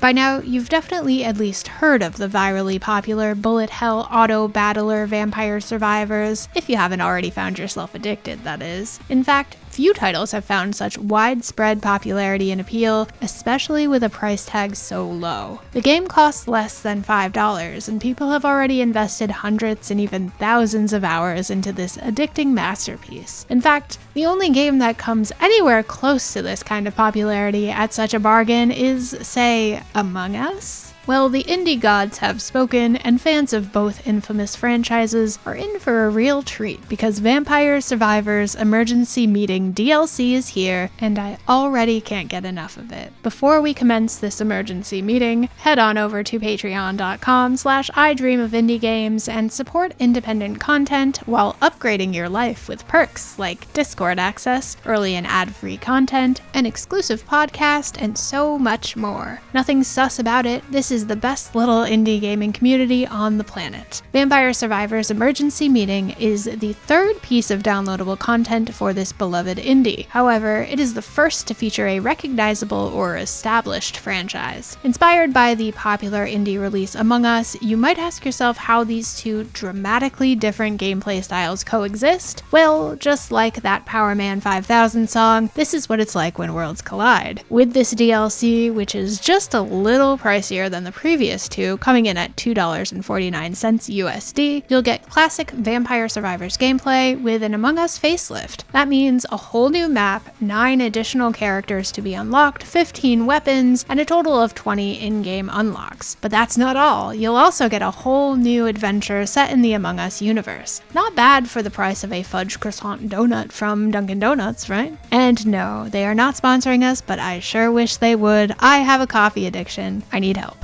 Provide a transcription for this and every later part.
By now, you've definitely at least heard of the virally popular bullet hell auto battler Vampire Survivors, if you haven't already found yourself addicted, that is. In fact, few titles have found such widespread popularity and appeal, especially with a price tag so low. The game costs less than $5, and people have already invested hundreds and even thousands of hours into this addicting masterpiece. In fact, the only game that comes anywhere close to this kind of popularity at such a bargain is, say, Among Us? Well, the indie gods have spoken, and fans of both infamous franchises are in for a real treat because Vampire Survivors Emergency Meeting DLC is here, and I already can't get enough of it. Before we commence this emergency meeting, head on over to patreon.com/idreamofindiegames and support independent content while upgrading your life with perks like Discord access, early and ad-free content, an exclusive podcast, and so much more. Nothing sus about it, this is the best little indie gaming community on the planet. Vampire Survivors Emergency Meeting is the third piece of downloadable content for this beloved indie. However, it is the first to feature a recognizable or established franchise. Inspired by the popular indie release Among Us, you might ask yourself how these two dramatically different gameplay styles coexist. Well, just like that Power Man 5000 song, this is what it's like when worlds collide. With this DLC, which is just a little pricier than the previous two, coming in at $2.49 USD, you'll get classic Vampire Survivors gameplay with an Among Us facelift. That means a whole new map, 9 additional characters to be unlocked, 15 weapons, and a total of 20 in-game unlocks. But that's not all. You'll also get a whole new adventure set in the Among Us universe. Not bad for the price of a fudge croissant donut from Dunkin' Donuts, right? And no, they are not sponsoring us, but I sure wish they would. I have a coffee addiction. I need help.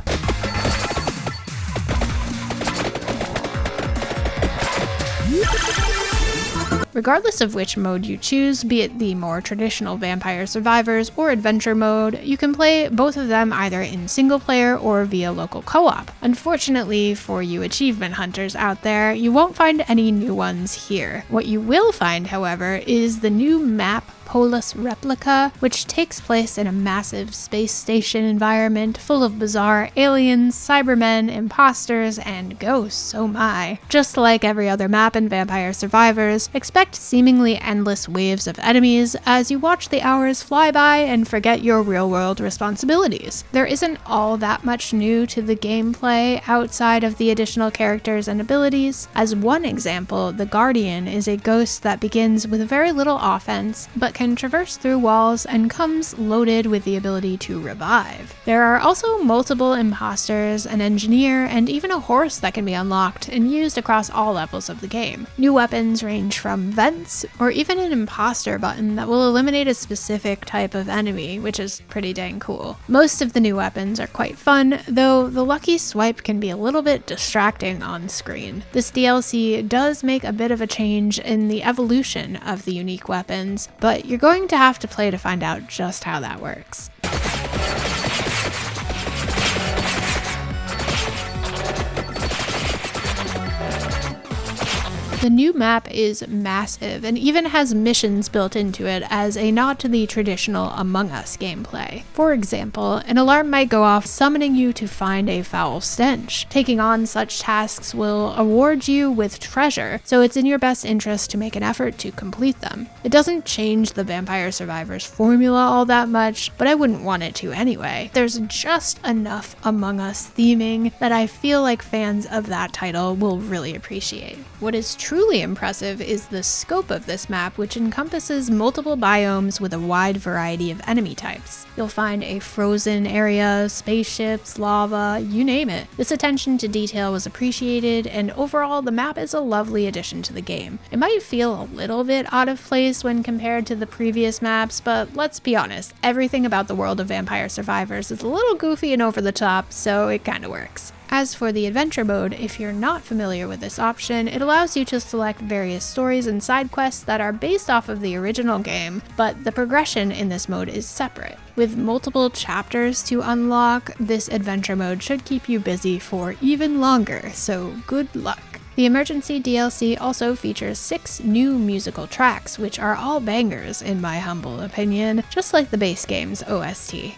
Regardless of which mode you choose, be it the more traditional Vampire Survivors or Adventure mode, you can play both of them either in single player or via local co-op. Unfortunately for you achievement hunters out there, you won't find any new ones here. What you will find, however, is the new map Polis Replica, which takes place in a massive space station environment full of bizarre aliens, cybermen, imposters, and ghosts, oh my. Just like every other map in Vampire Survivors, expect seemingly endless waves of enemies as you watch the hours fly by and forget your real-world responsibilities. There isn't all that much new to the gameplay outside of the additional characters and abilities. As one example, the Guardian is a ghost that begins with very little offense, but can traverse through walls and comes loaded with the ability to revive. There are also multiple imposters, an engineer, and even a horse that can be unlocked and used across all levels of the game. New weapons range from vents, or even an imposter button that will eliminate a specific type of enemy, which is pretty dang cool. Most of the new weapons are quite fun, though the lucky swipe can be a little bit distracting on screen. This DLC does make a bit of a change in the evolution of the unique weapons, but you're going to have to play to find out just how that works. The new map is massive and even has missions built into it as a nod to the traditional Among Us gameplay. For example, an alarm might go off summoning you to find a foul stench. Taking on such tasks will award you with treasure, so it's in your best interest to make an effort to complete them. It doesn't change the Vampire Survivors formula all that much, but I wouldn't want it to anyway. There's just enough Among Us theming that I feel like fans of that title will really appreciate. What is truly impressive is the scope of this map, which encompasses multiple biomes with a wide variety of enemy types. You'll find a frozen area, spaceships, lava, you name it. This attention to detail was appreciated, and overall the map is a lovely addition to the game. It might feel a little bit out of place when compared to the previous maps, but let's be honest, everything about the world of Vampire Survivors is a little goofy and over the top, so it kinda works. As for the adventure mode, if you're not familiar with this option, it allows you to select various stories and side quests that are based off of the original game, but the progression in this mode is separate. With multiple chapters to unlock, this adventure mode should keep you busy for even longer, so good luck. The Emergency DLC also features 6 new musical tracks, which are all bangers in my humble opinion, just like the base game's OST.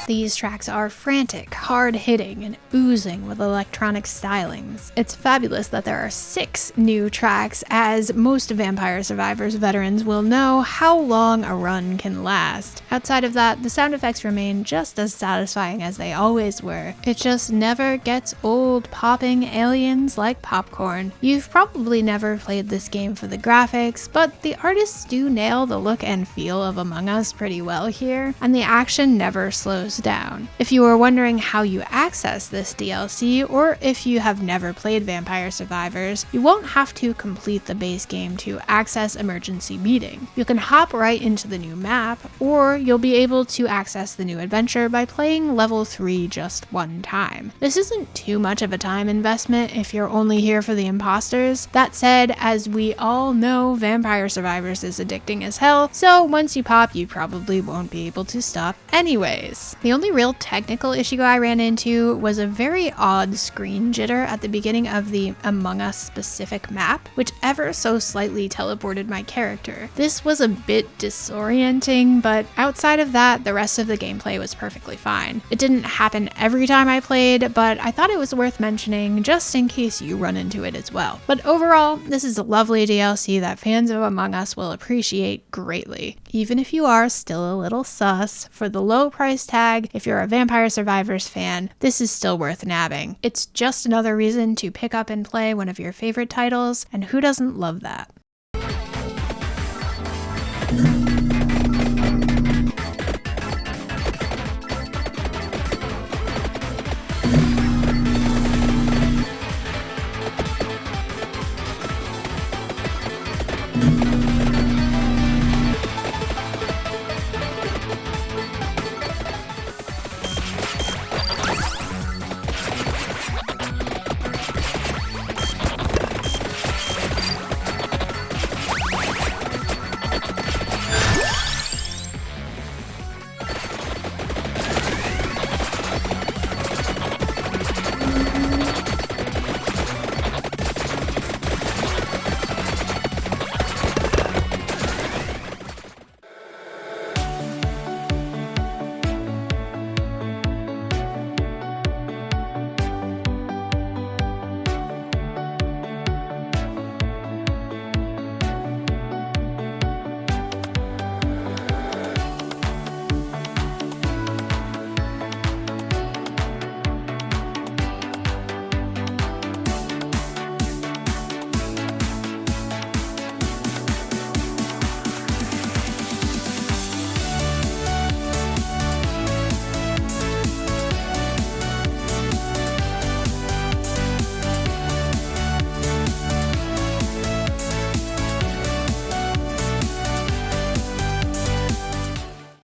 These tracks are frantic, hard-hitting, and oozing with electronic stylings. It's fabulous that there are 6 new tracks, as most Vampire Survivors veterans will know how long a run can last. Outside of that, the sound effects remain just as satisfying as they always were. It just never gets old popping aliens like popcorn. You've probably never played this game for the graphics, but the artists do nail the look and feel of Among Us pretty well here, and the action never slows down. If you are wondering how you access this DLC, or if you have never played Vampire Survivors, you won't have to complete the base game to access Emergency Meeting. You can hop right into the new map, or you'll be able to access the new adventure by playing level 3 just one time. This isn't too much of a time investment if you're only here for the imposters. That said, as we all know, Vampire Survivors is addicting as hell, so once you pop, you probably won't be able to stop anyways. The only real technical issue I ran into was a very odd screen jitter at the beginning of the Among Us specific map, which ever so slightly teleported my character. This was a bit disorienting, but outside of that, the rest of the gameplay was perfectly fine. It didn't happen every time I played, but I thought it was worth mentioning just in case you run into it as well. But overall, this is a lovely DLC that fans of Among Us will appreciate greatly. Even if you are still a little sus, for the low price tag, if you're a Vampire Survivors fan, this is still worth nabbing. It's just another reason to pick up and play one of your favorite titles, and who doesn't love that?